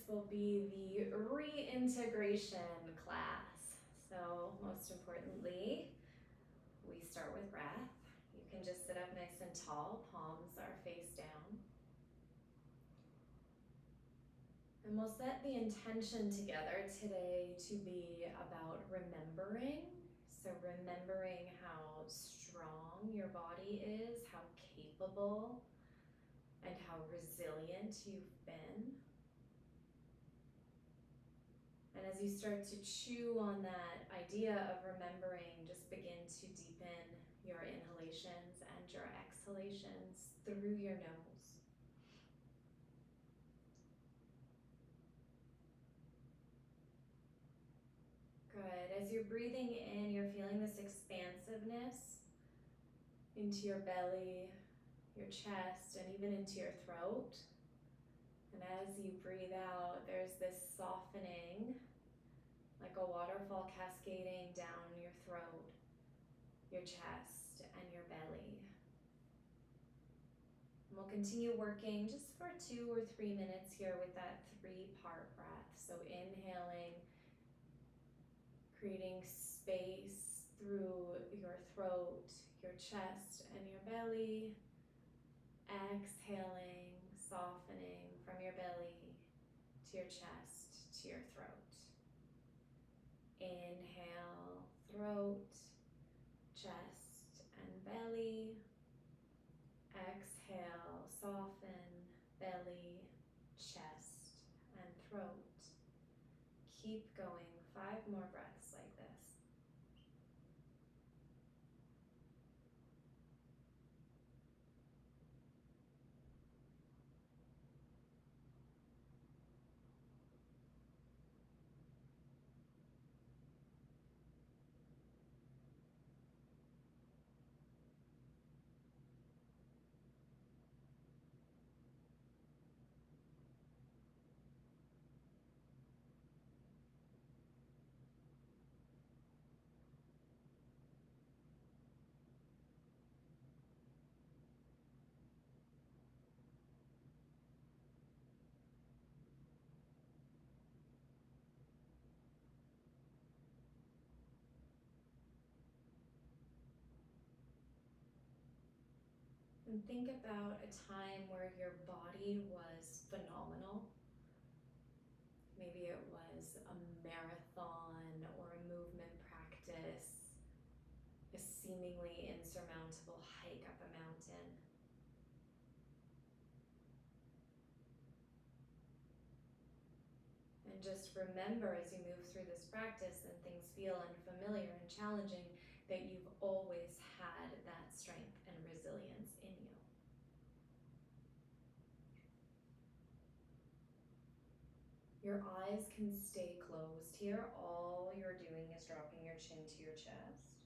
will be the reintegration class. So most importantly, we start with breath. You can just sit up nice and tall, palms are face down. And we'll set the intention together today to be about remembering. So remembering how strong your body is, how capable and how resilient you've been. And as you start to chew on that idea of remembering, just begin to deepen your inhalations and your exhalations through your nose. Good. As you're breathing in, you're feeling this expansiveness into your belly, your chest, and even into your throat. And as you breathe out, there's this softening, like a waterfall cascading down your throat, your chest, and your belly. And we'll continue working just for 2 or 3 minutes here with that 3-part breath. So inhaling, creating space through your throat, your chest, and your belly. Exhaling, softening from your belly to your chest, to your throat. Inhale, throat, chest, and belly. Exhale, soften, belly, chest, and throat. Keep going, 5 more breaths like this. And think about a time where your body was phenomenal. Maybe it was a marathon or a movement practice, a seemingly insurmountable hike up a mountain. And just remember as you move through this practice and things feel unfamiliar and challenging that you've always had that strength and resilience in you. Your eyes can stay closed here. All you're doing is dropping your chin to your chest.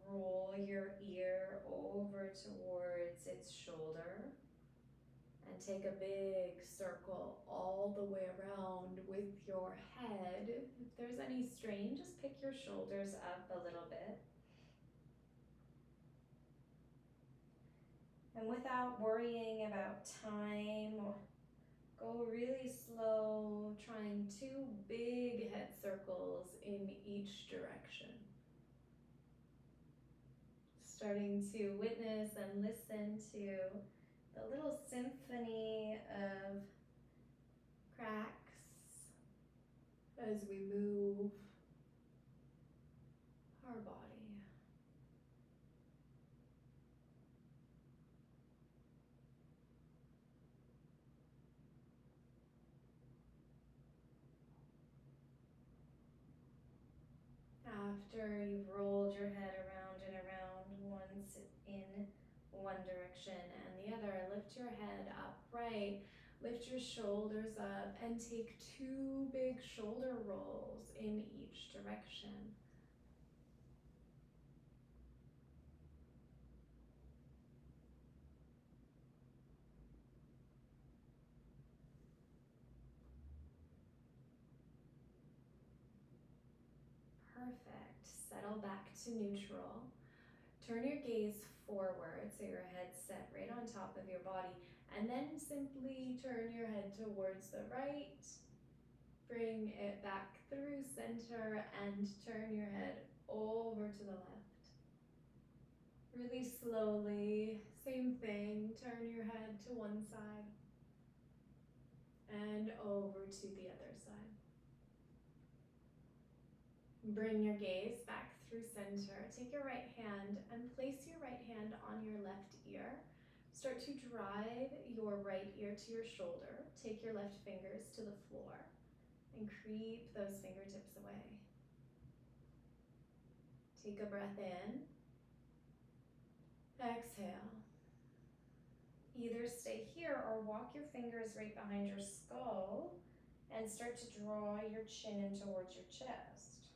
Roll your ear over towards its shoulder and take a big circle all the way around with your head. If there's any strain, just pick your shoulders up a little bit. And without worrying about time, go really slow, trying 2 big head circles in each direction. Starting to witness and listen to the little symphony of cracks as we move our body. After you've rolled your head around and around, once in one direction and the other, lift your head upright, lift your shoulders up, and take 2 big shoulder rolls in each direction. Perfect. Settle back to neutral. Turn your gaze forward so your head's set right on top of your body, and then simply turn your head towards the right. Bring it back through center and turn your head over to the left. Really slowly, same thing, turn your head to one side and over to the other side. Bring your gaze back through center. Take your right hand and place your right hand on your left ear. Start to drive your right ear to your shoulder. Take your left fingers to the floor and creep those fingertips away. Take a breath in. Exhale. Either stay here or walk your fingers right behind your skull and start to draw your chin in towards your chest.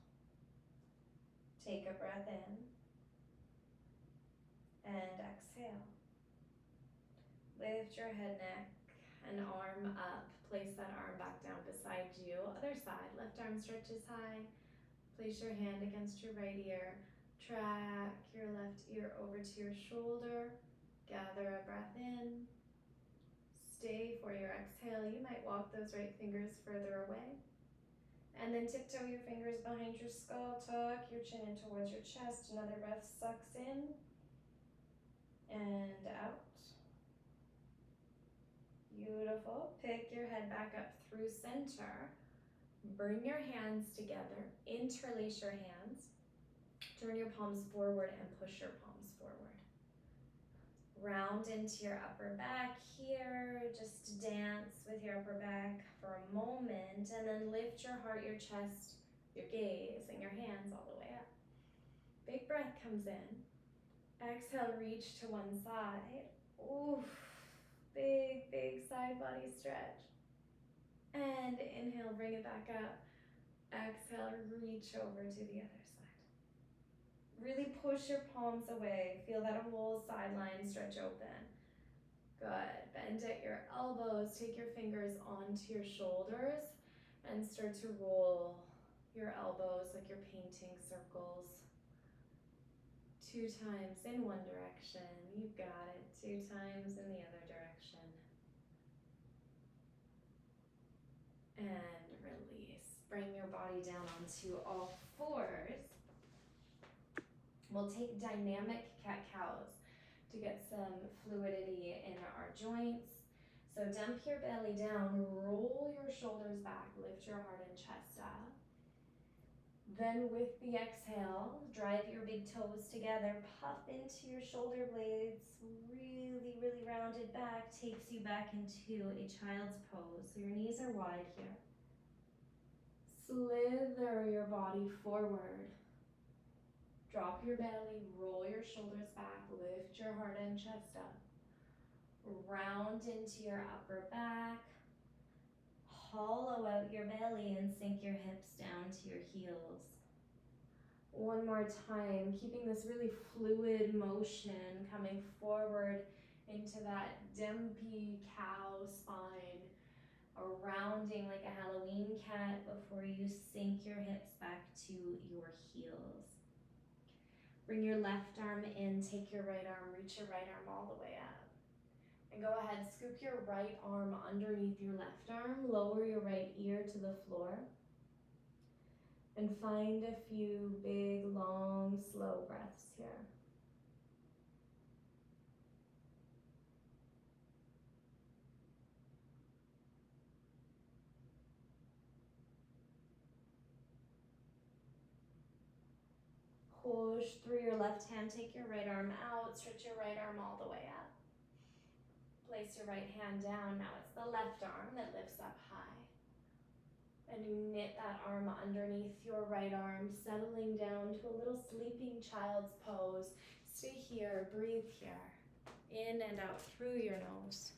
Take a breath in and exhale. Lift your head, neck, and arm up. Place that arm back down beside you. Other side, left arm stretches high. Place your hand against your right ear. Track your left ear over to your shoulder. Gather a breath in. Stay for your exhale. You might walk those right fingers further away. And then tiptoe your fingers behind your skull. Tuck your chin in towards your chest. Another breath sucks in and out. Beautiful. Pick your head back up through center. Bring your hands together. Interlace your hands. Turn your palms forward and push your palms forward. Round into your upper back here. Just dance with your upper back for a moment and then lift your heart, your chest, your gaze, and your hands all the way up. Big breath comes in. Exhale, reach to one side. Oof. Big, big side body stretch. And inhale, bring it back up. Exhale, reach over to the other side. Really push your palms away. Feel that whole sideline stretch open. Good. Bend at your elbows. Take your fingers onto your shoulders and start to roll your elbows like you're painting circles. 2 times in one direction. You've got it. 2 times in the other direction. And release. Bring your body down onto all fours. We'll take dynamic cat-cows to get some fluidity in our joints. So dump your belly down, roll your shoulders back, lift your heart and chest up. Then with the exhale, drive your big toes together, puff into your shoulder blades, really, really rounded back, takes you back into a child's pose. So your knees are wide here. Slither your body forward. Drop your belly, roll your shoulders back, lift your heart and chest up. Round into your upper back. Hollow out your belly and sink your hips down to your heels. One more time, keeping this really fluid motion coming forward into that dumpy cow spine, or rounding like a Halloween cat before you sink your hips back to your heels. Bring your left arm in, take your right arm, reach your right arm all the way up. And go ahead, scoop your right arm underneath your left arm, lower your right ear to the floor. And find a few big, long, slow breaths here. Push through your left hand, take your right arm out, stretch your right arm all the way up. Place your right hand down. Now it's the left arm that lifts up high. And you knit that arm underneath your right arm, settling down to a little sleeping child's pose. Stay here, breathe here. In and out through your nose.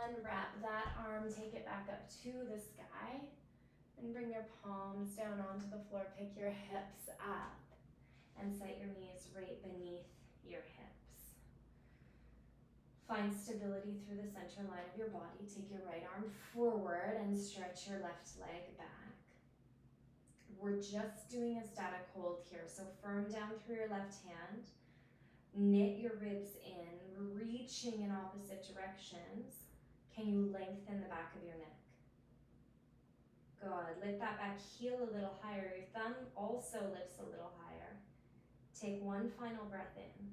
Unwrap that arm, take it back up to the sky, and bring your palms down onto the floor. Pick your hips up and set your knees right beneath your hips. Find stability through the center line of your body. Take your right arm forward and stretch your left leg back. We're just doing a static hold here, so firm down through your left hand. Knit your ribs in, reaching in opposite directions. Can you lengthen the back of your neck? Good. Lift that back heel a little higher. Your thumb also lifts a little higher. Take one final breath in.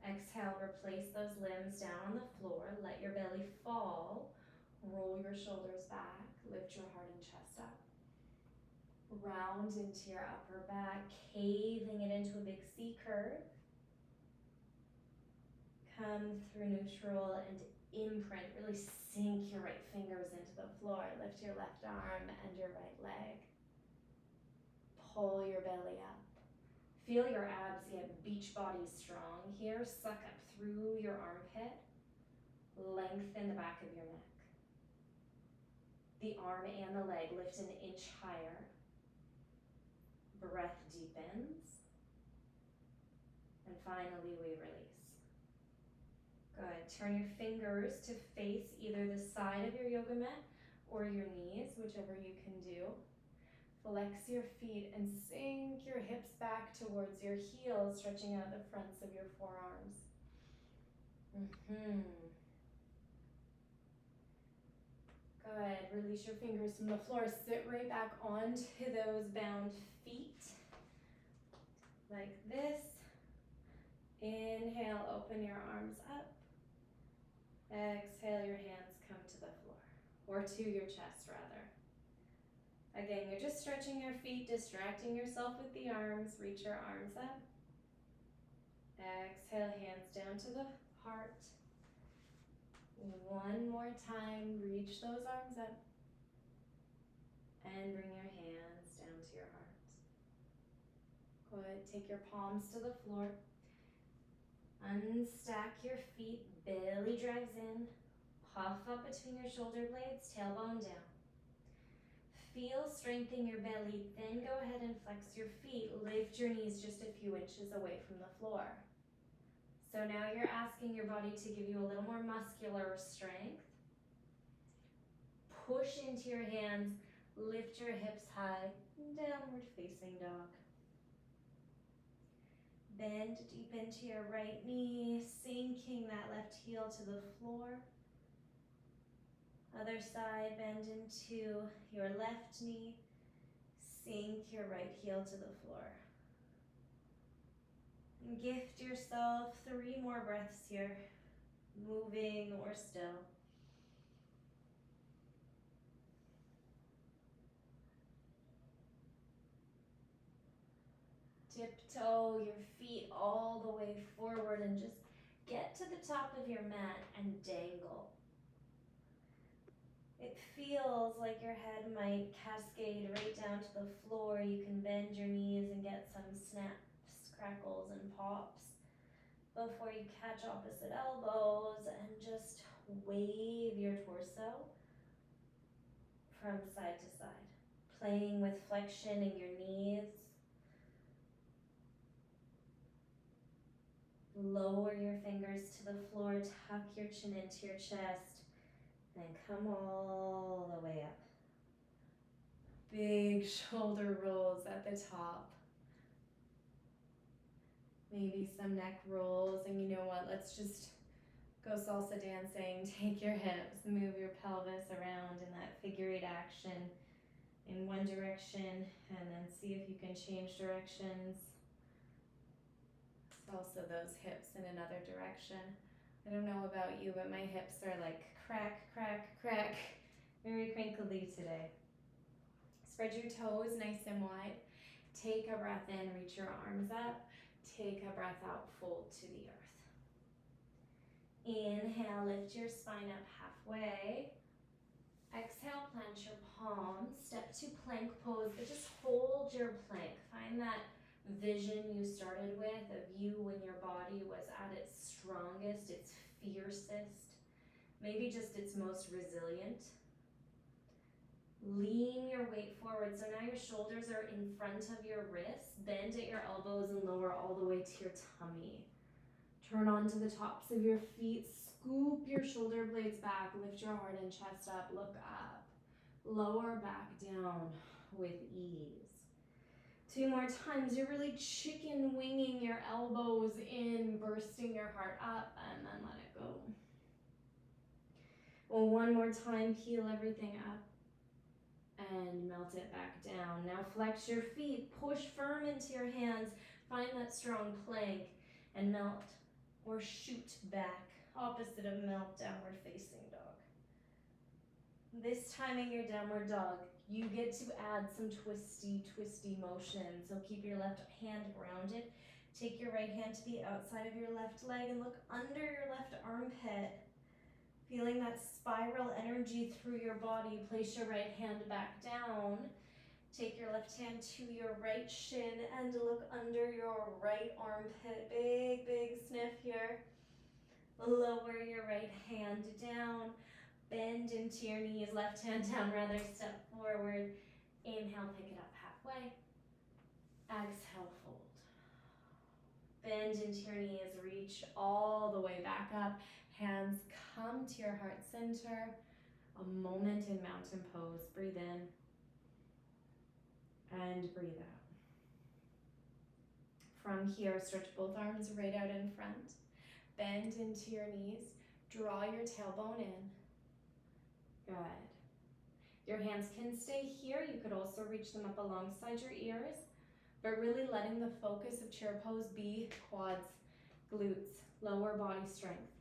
Exhale, replace those limbs down on the floor. Let your belly fall. Roll your shoulders back. Lift your heart and chest up. Round into your upper back, caving it into a big C curve. Come through neutral and imprint. Really sink your right fingers into the floor. Lift your left arm and your right leg. Pull your belly up. Feel your abs get beach body strong here. Suck up through your armpit. Lengthen the back of your neck. The arm and the leg lift an inch higher. Breath deepens. And finally, we release. Good. Turn your fingers to face either the side of your yoga mat or your knees, whichever you can do. Flex your feet and sink your hips back towards your heels, stretching out the fronts of your forearms. Good. Release your fingers from the floor. Sit right back onto those bound feet. Like this. Inhale, open your arms up. Exhale, your hands come to the floor, or to your chest rather. Again, you're just stretching your feet, distracting yourself with the arms. Reach your arms up. Exhale, hands down to the heart. One more time, reach those arms up. And bring your hands down to your heart. Good, take your palms to the floor. Unstack your feet, belly drags in. Puff up between your shoulder blades, tailbone down. Feel strength in your belly, then go ahead and flex your feet. Lift your knees just a few inches away from the floor. So now you're asking your body to give you a little more muscular strength. Push into your hands, lift your hips high, downward facing dog. Bend deep into your right knee, sinking that left heel to the floor. Other side, bend into your left knee, sink your right heel to the floor. And gift yourself 3 more breaths here, moving or still. Tiptoe your feet all the way forward and just get to the top of your mat and dangle. It feels like your head might cascade right down to the floor. You can bend your knees and get some snaps, crackles, and pops before you catch opposite elbows and just wave your torso from side to side, playing with flexion in your knees. Lower your fingers to the floor, tuck your chin into your chest, and come all the way up. Big shoulder rolls at the top. Maybe some neck rolls, and you know what, let's just go salsa dancing. Take your hips, move your pelvis around in that figure 8 action in one direction, and then see if you can change directions. Salsa those hips in another direction. I don't know about you, but my hips are like crack, crack, crack. Very crinkly today. Spread your toes nice and wide. Take a breath in, reach your arms up. Take a breath out, fold to the earth. Inhale, lift your spine up halfway. Exhale, plant your palms. Step to plank pose, but just hold your plank. Find that vision you started with of you when your body was at its strongest, its fiercest, maybe just its most resilient. Lean your weight forward. So now your shoulders are in front of your wrists. Bend at your elbows and lower all the way to your tummy. Turn onto the tops of your feet. Scoop your shoulder blades back. Lift your heart and chest up. Look up. Lower back down with ease. 2 more times. You're really chicken winging your elbows in, bursting your heart up, and then let it go. Well, 1 more time. Heel everything up and melt it back down. Now flex your feet. Push firm into your hands. Find that strong plank and melt or shoot back. Opposite of melt, downward facing dog. This time in your downward dog, you get to add some twisty motion. So keep your left hand grounded. Take your right hand to the outside of your left leg and look under your left armpit. Feeling that spiral energy through your body. Place your right hand back down. Take your left hand to your right shin and look under your right armpit. Big sniff here. Lower your right hand down. Bend into your knees, left hand down, rather step forward. Inhale, pick it up halfway. Exhale, fold. Bend into your knees, reach all the way back up. Hands come to your heart center. A moment in mountain pose. Breathe in and breathe out. From here, stretch both arms right out in front. Bend into your knees. Draw your tailbone in. Good. Your hands can stay here. You could also reach them up alongside your ears, but really letting the focus of chair pose be quads, glutes, lower body strength.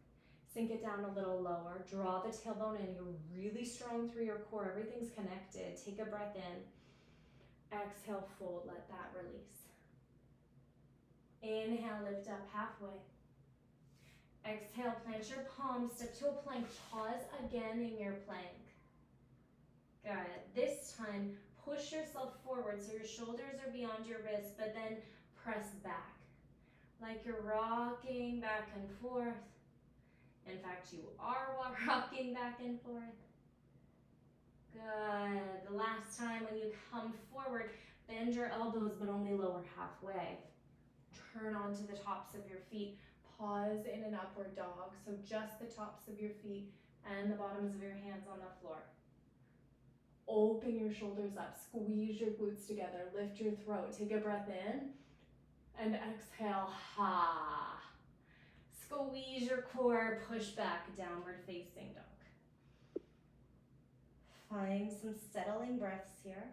Sink it down a little lower. Draw the tailbone in. You're really strong through your core. Everything's connected. Take a breath in. Exhale, fold. Let that release. Inhale, lift up halfway. Exhale, plant your palms. Step to a plank. Pause again in your plank. Good. This time, push yourself forward so your shoulders are beyond your wrists, but then press back. Like you're rocking back and forth. In fact, you are rocking back and forth. Good. The last time when you come forward, bend your elbows, but only lower halfway. Turn onto the tops of your feet. Pause in an upward dog, so just the tops of your feet and the bottoms of your hands on the floor. Open your shoulders up, squeeze your glutes together, lift your throat, take a breath in, and exhale, ha. Squeeze your core, push back, downward facing dog. Find some settling breaths here.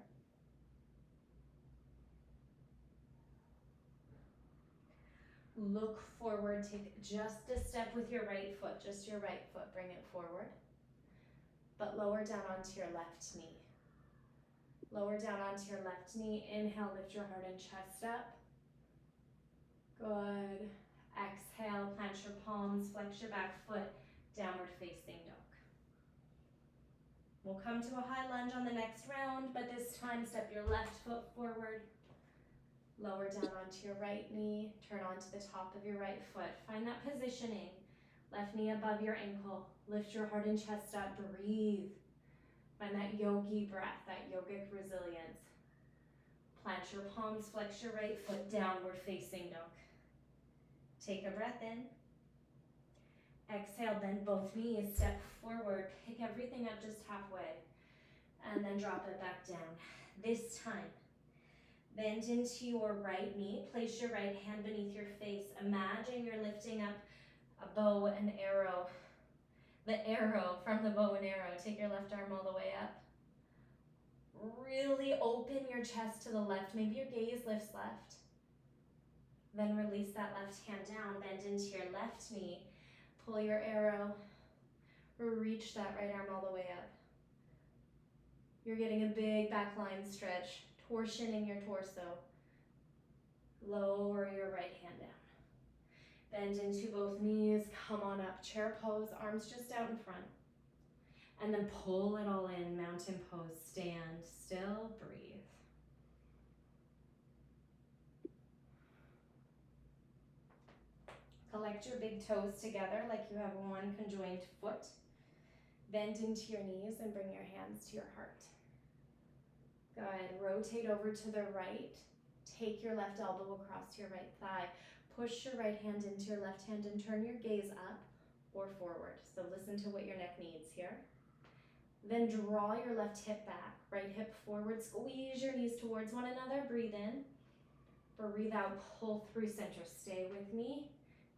Look forward, take just a step with your right foot, just your right foot, bring it forward. But lower down onto your left knee. Lower down onto your left knee. Inhale, lift your heart and chest up. Good. Exhale, plant your palms, flex your back foot, downward facing dog. We'll come to a high lunge on the next round, but this time step your left foot forward. Lower down onto your right knee, turn onto the top of your right foot. Find that positioning. Left knee above your ankle. Lift your heart and chest up, breathe. Find that yogi breath, that yogic resilience. Plant your palms, flex your right foot, downward facing dog. Take a breath in. Exhale, bend both knees, step forward, pick everything up just halfway, and then drop it back down. This time, bend into your right knee, place your right hand beneath your face. Imagine you're lifting up a bow and arrow. The arrow from the bow and arrow. Take your left arm all the way up. Really open your chest to the left. Maybe your gaze lifts left. Then release that left hand down. Bend into your left knee. Pull your arrow. Reach that right arm all the way up. You're getting a big back line stretch. Torsioning your torso. Lower your right hand down. Bend into both knees. Come on up. Chair pose. Arms just out in front. And then pull it all in. Mountain pose. Stand still. Breathe. Collect your big toes together like you have one conjoined foot. Bend into your knees and bring your hands to your heart. Good. Rotate over to the right. Take your left elbow across your right thigh. Push your right hand into your left hand and turn your gaze up or forward. So listen to what your neck needs here. Then draw your left hip back, right hip forward, squeeze your knees towards one another, breathe in. Breathe out, pull through center. Stay with me.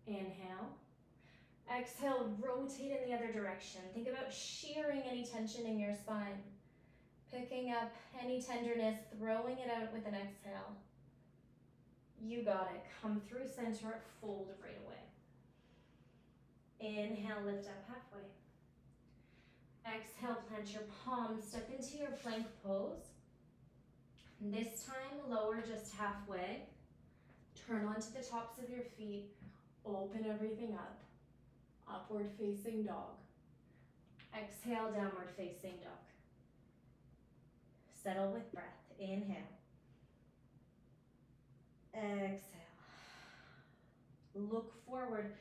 Inhale. Exhale, rotate in the other direction. Think about shearing any tension in your spine. Picking up any tenderness, throwing it out with an exhale. You got it. Come through center, fold right away. Inhale, lift up halfway. Exhale, plant your palms, step into your plank pose. This time, lower just halfway. Turn onto the tops of your feet. Open everything up. Upward facing dog. Exhale, downward facing dog. Settle with breath. Inhale. Exhale. Look forward.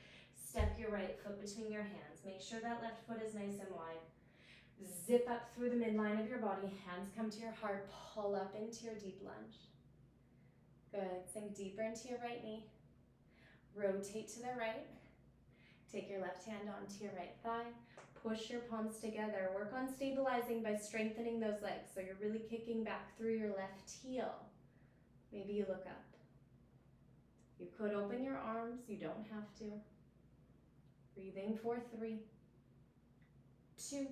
Step your right foot between your hands. Make sure that left foot is nice and wide. Zip up through the midline of your body. Hands come to your heart. Pull up into your deep lunge. Good. Sink deeper into your right knee. Rotate to the right. Take your left hand onto your right thigh. Push your palms together. Work on stabilizing by strengthening those legs. So you're really kicking back through your left heel. Maybe you look up. You could open your arms. You don't have to. Breathing for 3, 2,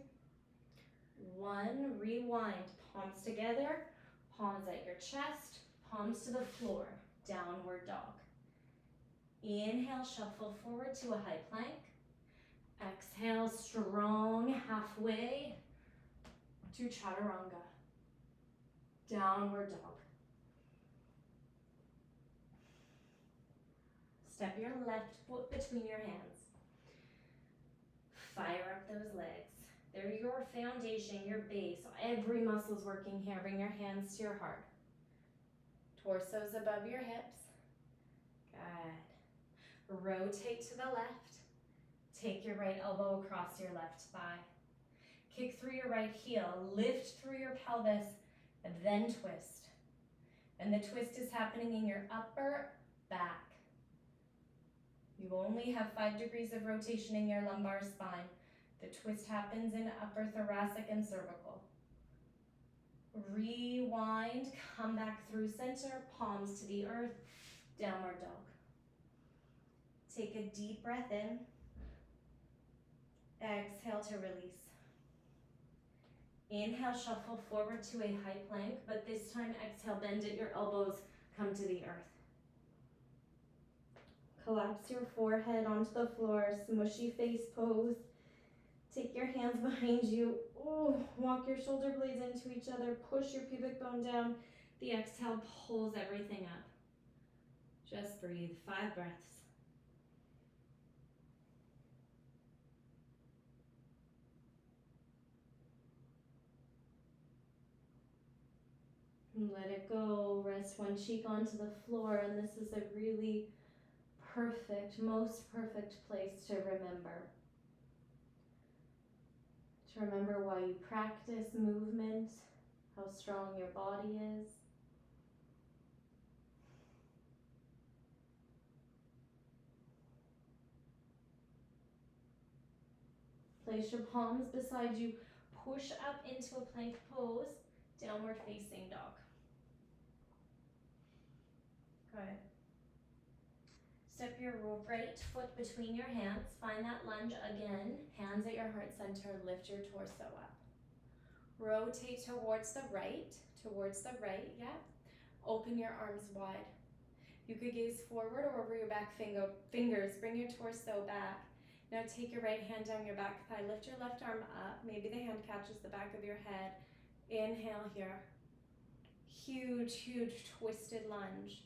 1. Rewind. Palms together. Palms at your chest. Palms to the floor. Downward dog. Inhale, shuffle forward to a high plank. Exhale, strong halfway to chaturanga. Downward dog. Step your left foot between your hands. Fire up those legs. They're your foundation, your base. Every muscle's working here. Bring your hands to your heart. Torso's above your hips. Good. Rotate to the left. Take your right elbow across your left thigh. Kick through your right heel. Lift through your pelvis, and then twist. And the twist is happening in your upper back. You only have 5 degrees of rotation in your lumbar spine. The twist happens in upper thoracic and cervical. Rewind, come back through center, palms to the earth, downward dog. Take a deep breath in. Exhale to release. Inhale, shuffle forward to a high plank, but this time exhale, bend at your elbows, come to the earth. Collapse your forehead onto the floor, smushy face pose. Take your hands behind you. Oh, walk your shoulder blades into each other. Push your pubic bone down. The exhale pulls everything up. Just breathe. 5 breaths. And let it go. Rest one cheek onto the floor, and this is a really perfect, most perfect place to remember. To remember why you practice movement, how strong your body is. Place your palms beside you. Push up into a plank pose, downward facing dog. Good. Step your right foot between your hands. Find that lunge again. Hands at your heart center. Lift your torso up. Rotate towards the right. Yeah. Open your arms wide. You could gaze forward or over your back fingers. Bring your torso back. Now take your right hand down your back thigh. Lift your left arm up. Maybe the hand catches the back of your head. Inhale here. Huge, huge twisted lunge.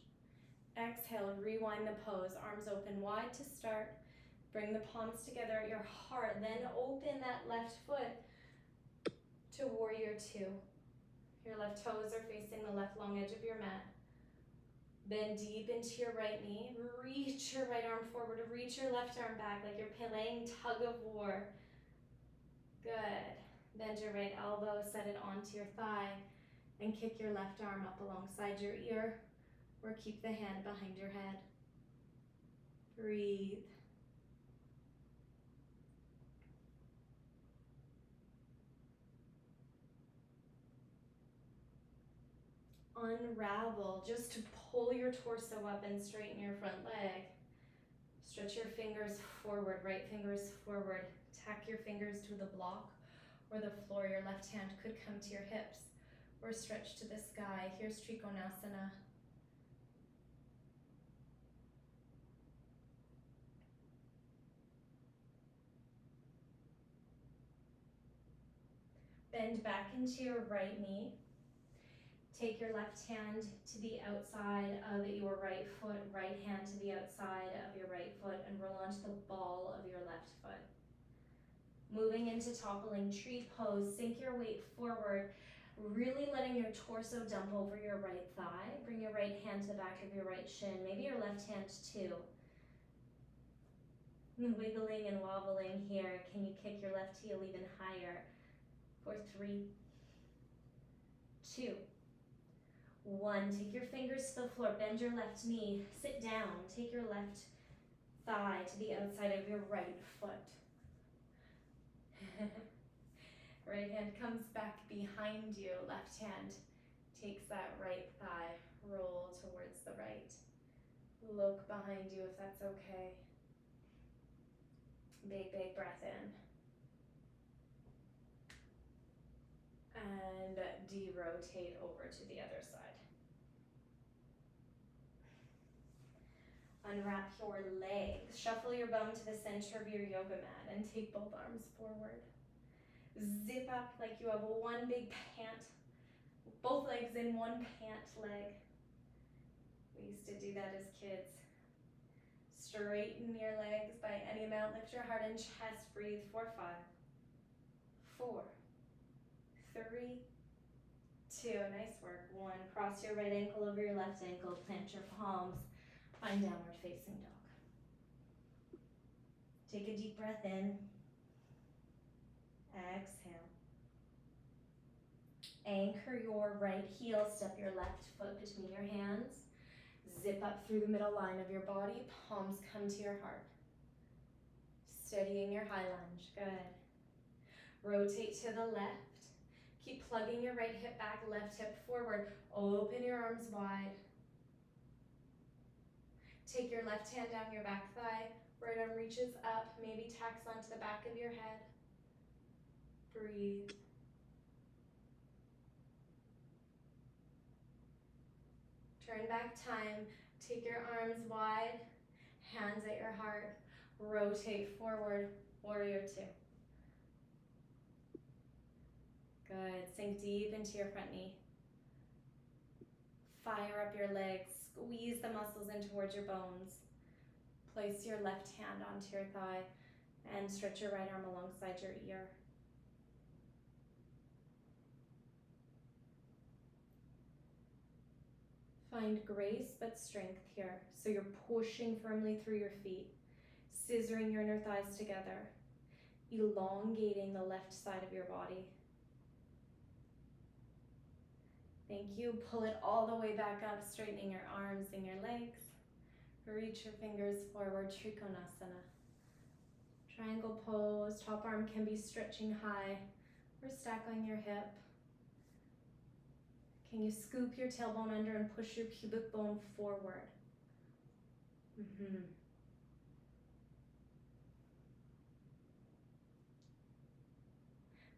Exhale, rewind the pose. Arms open wide to start. Bring the palms together at your heart. Then open that left foot to warrior 2. Your left toes are facing the left long edge of your mat. Bend deep into your right knee. Reach your right arm forward. Reach your left arm back like you're playing tug of war. Good. Bend your right elbow, set it onto your thigh, and kick your left arm up alongside your ear, or keep the hand behind your head. Breathe. Unravel, just to pull your torso up and straighten your front leg. Stretch your fingers forward, right fingers forward. Tack your fingers to the block or the floor. Your left hand could come to your hips or stretch to the sky. Here's Trikonasana. Bend back into your right knee. Take your left hand to the outside of your right foot, right hand to the outside of your right foot, and roll onto the ball of your left foot. Moving into toppling tree pose, sink your weight forward, really letting your torso dump over your right thigh. Bring your right hand to the back of your right shin, maybe your left hand too. Wiggling and wobbling here. Can you kick your left heel even higher? For 3, 2, 1. Take your fingers to the floor, bend your left knee, sit down, take your left thigh to the outside of your right foot. Right hand comes back behind you, left hand takes that right thigh, roll towards the right. Look behind you if that's okay. Big, big breath in. And de-rotate over to the other side. Unwrap your legs. Shuffle your bum to the center of your yoga mat and take both arms forward. Zip up like you have one big pant, both legs in one pant leg. We used to do that as kids. Straighten your legs by any amount. Lift your heart and chest. Breathe for 5, 4, 3, 2. Nice work. 1. Cross your right ankle over your left ankle. Plant your palms. Find downward facing dog. Take a deep breath in. Exhale. Anchor your right heel. Step your left foot between your hands. Zip up through the middle line of your body. Palms come to your heart. Steadying your high lunge. Good. Rotate to the left. Keep plugging your right hip back, left hip forward. Open your arms wide. Take your left hand down your back thigh. Right arm reaches up, maybe tacks onto the back of your head. Breathe. Turn back time. Take your arms wide, hands at your heart. Rotate forward, warrior 2. Good. Sink deep into your front knee. Fire up your legs. Squeeze the muscles in towards your bones. Place your left hand onto your thigh and stretch your right arm alongside your ear. Find grace but strength here. So you're pushing firmly through your feet, scissoring your inner thighs together, elongating the left side of your body. Thank you. Pull it all the way back up, straightening your arms and your legs. Reach your fingers forward, Trikonasana. Triangle pose. Top arm can be stretching high or stack on your hip. Can you scoop your tailbone under and push your pubic bone forward?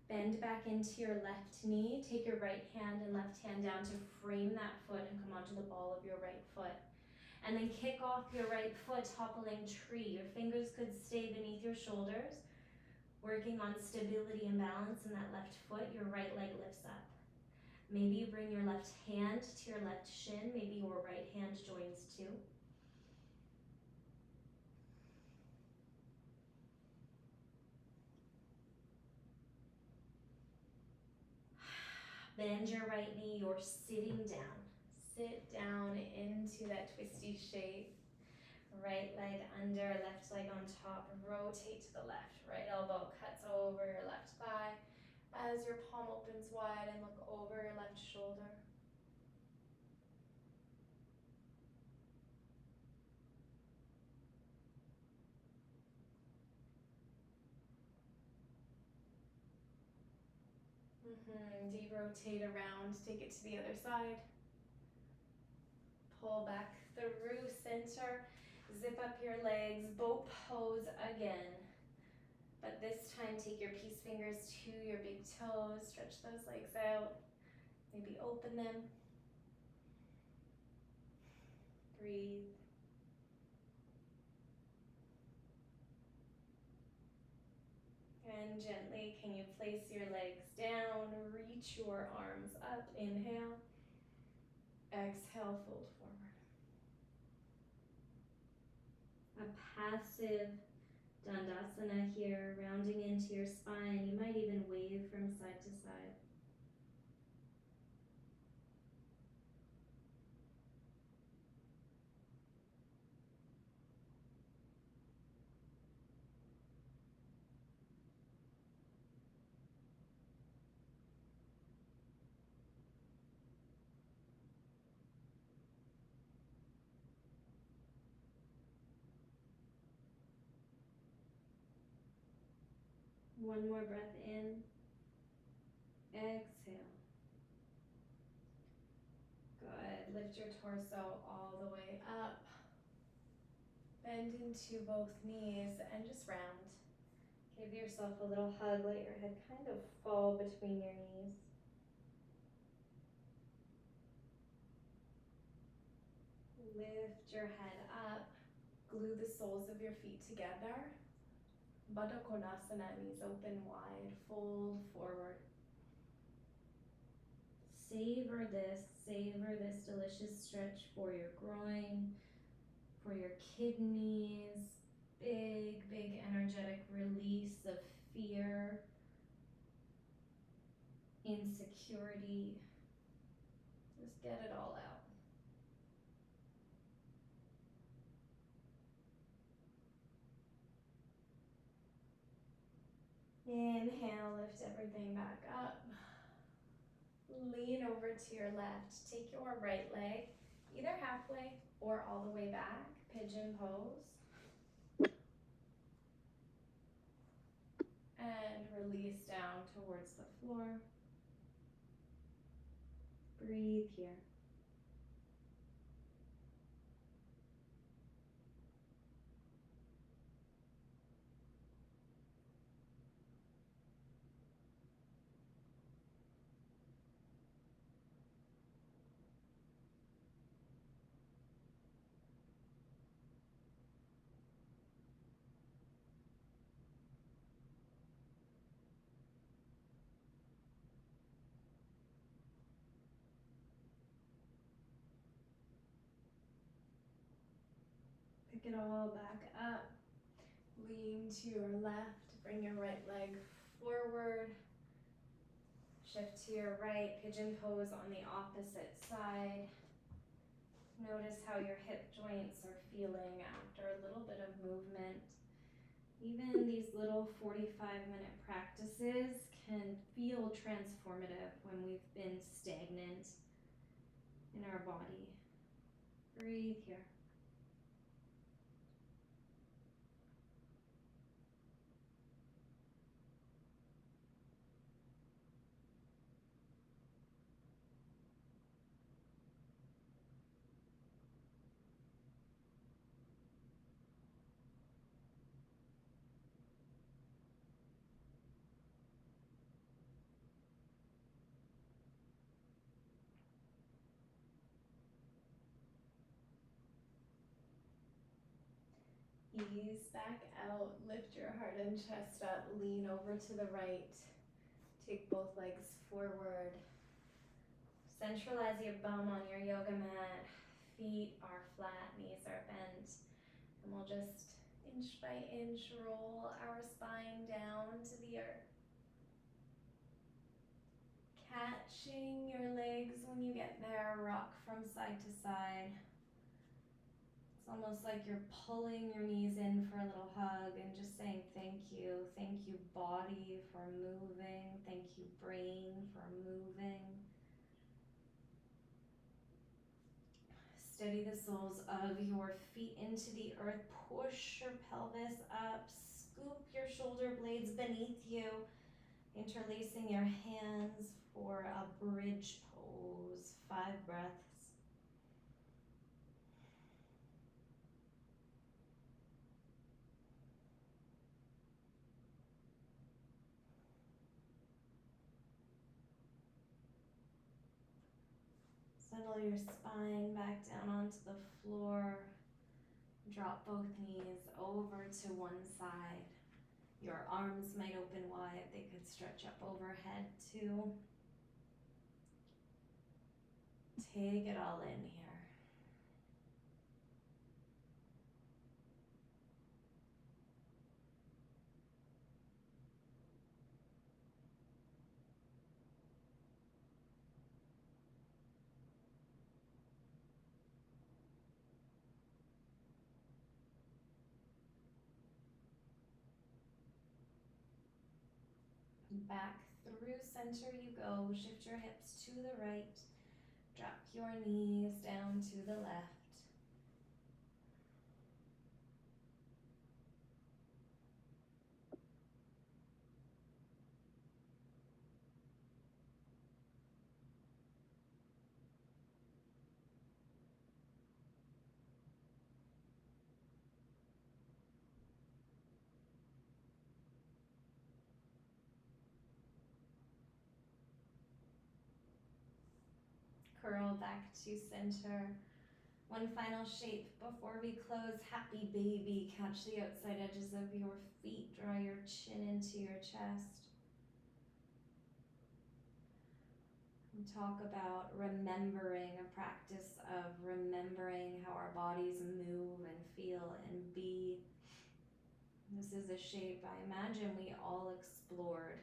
Bend back into your left knee. Take your right hand and left hand down to frame that foot and come onto the ball of your right foot. And then kick off your right foot, toppling tree. Your fingers could stay beneath your shoulders, working on stability and balance in that left foot. Your right leg lifts up. Maybe you bring your left hand to your left shin. Maybe your right hand joins too. Bend your right knee. You're sitting down. Sit down into that twisty shape. Right leg under, left leg on top. Rotate to the left. Right elbow cuts over your left thigh as your palm opens wide and look over your left shoulder. Deep rotate around, take it to the other side. Pull back through center. Zip up your legs, boat pose again. But this time, take your peace fingers to your big toes. Stretch those legs out. Maybe open them. Breathe. And gently, can you place your legs down? Reach your arms up. Inhale. Exhale, fold forward. A passive Dandasana here, rounding into your spine. You might even wave from side to side. One more breath in. Exhale. Good. Lift your torso all the way up. Bend into both knees and just round. Give yourself a little hug. Let your head kind of fall between your knees. Lift your head up. Glue the soles of your feet together. Baddha Konasana, knees open wide. Fold forward. Savor this delicious stretch for your groin, for your kidneys. Big, big energetic release of fear, insecurity. Just get it all out. Inhale, lift everything back up. Lean over to your left. Take your right leg either halfway or all the way back. Pigeon pose. And release down towards the floor. Breathe here. Pick it all back up. Lean to your left. Bring your right leg forward. Shift to your right. Pigeon pose on the opposite side. Notice how your hip joints are feeling after a little bit of movement. Even these little 45-minute practices can feel transformative when we've been stagnant in our body. Breathe here. Ease back out, lift your heart and chest up, lean over to the right. Take both legs forward. Centralize your bum on your yoga mat. Feet are flat, knees are bent. And we'll just inch by inch roll our spine down to the earth. Catching your legs when you get there, rock from side to side. It's almost like you're pulling your knees in for a little hug and just saying thank you. Thank you, body, for moving. Thank you, brain, for moving. Steady the soles of your feet into the earth. Push your pelvis up. Scoop your shoulder blades beneath you. Interlacing your hands for a bridge pose, 5 breaths. Settle your spine back down onto the floor. Drop both knees over to one side. Your arms might open wide. They could stretch up overhead too. Take it all in here. Back through center you go. Shift your hips to the right. Drop your knees down to the left. Curl back to center. One final shape before we close. Happy baby. Catch the outside edges of your feet. Draw your chin into your chest. And talk about remembering, a practice of remembering how our bodies move and feel and be. This is a shape I imagine we all explored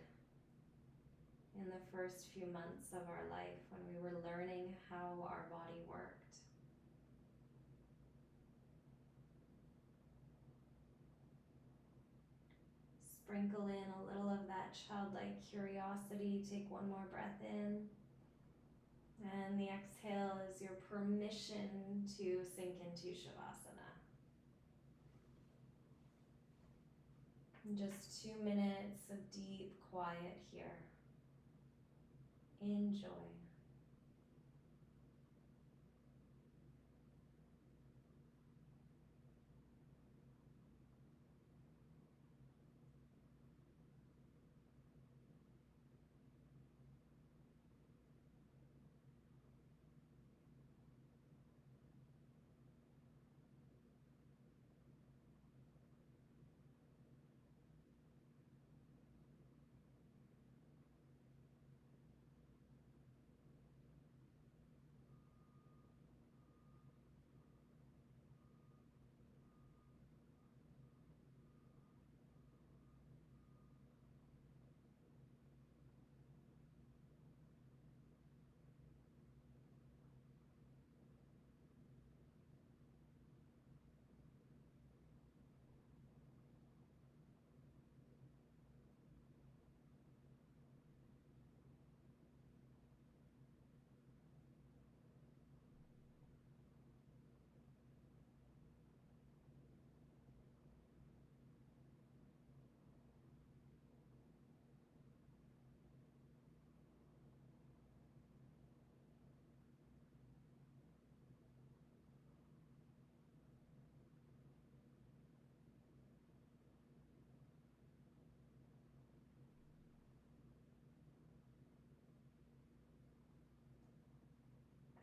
in the first few months of our life when we were learning how our body worked. Sprinkle in a little of that childlike curiosity. Take one more breath in. And the exhale is your permission to sink into Shavasana. Just 2 minutes of deep quiet here. Enjoy.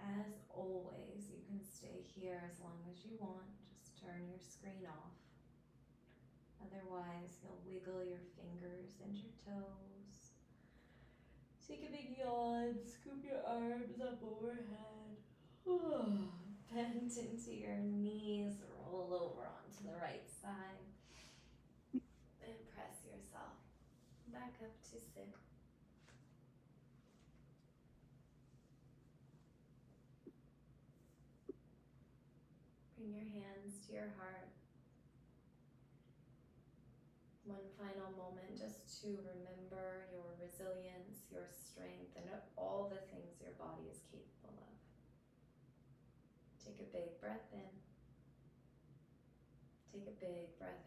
As always, you can stay here as long as you want. Just turn your screen off. Otherwise, you'll wiggle your fingers and your toes. Take a big yawn, scoop your arms up overhead. Bend into your knees, roll over onto the right side. And press yourself back up to sit. Bring your hands to your heart. One final moment just to remember your resilience, your strength, and all the things your body is capable of. Take a big breath in. Take a big breath